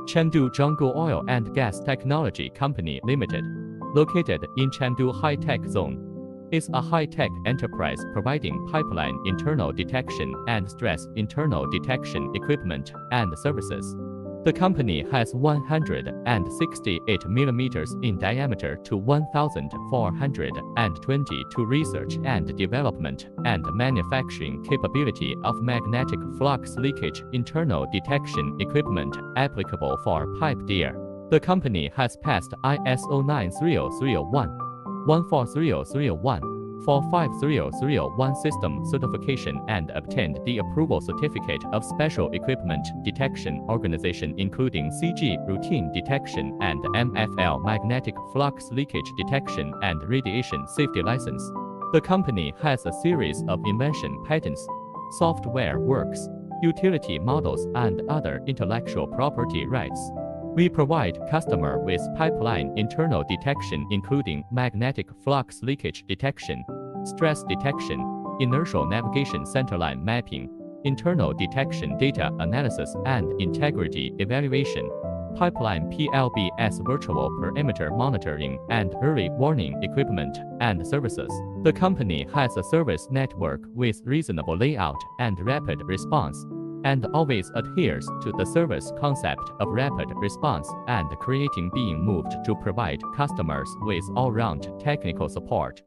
Chengdu Xionggu Oil and Gas Technology Company Limited, located in Chengdu High-Tech Zone, is a high-tech enterprise providing pipeline internal detection and stress internal detection equipment and services. The company has 168 millimeters in diameter to 1,420 to research and development and manufacturing capability of magnetic flux leakage internal detection equipment applicable for pipe adhere. The company has passed ISO 93001, 14301, 45001 system certification and obtained the approval certificate of Special Equipment Detection Organization including CG routine detection and MFL magnetic flux leakage detection and radiation safety license. The company has a series of invention patents, software works, utility models and other intellectual property rights. We provide customer with pipeline internal detection including magnetic flux leakage detection, stress detection, inertial navigation centerline mapping, internal detection data analysis and integrity evaluation, pipeline PLBS virtual perimeter monitoring and early warning equipment and services. The company has a service network with reasonable layout and rapid response, and always adheres to the service concept of rapid response and creating being moved to provide customers with all-round technical support.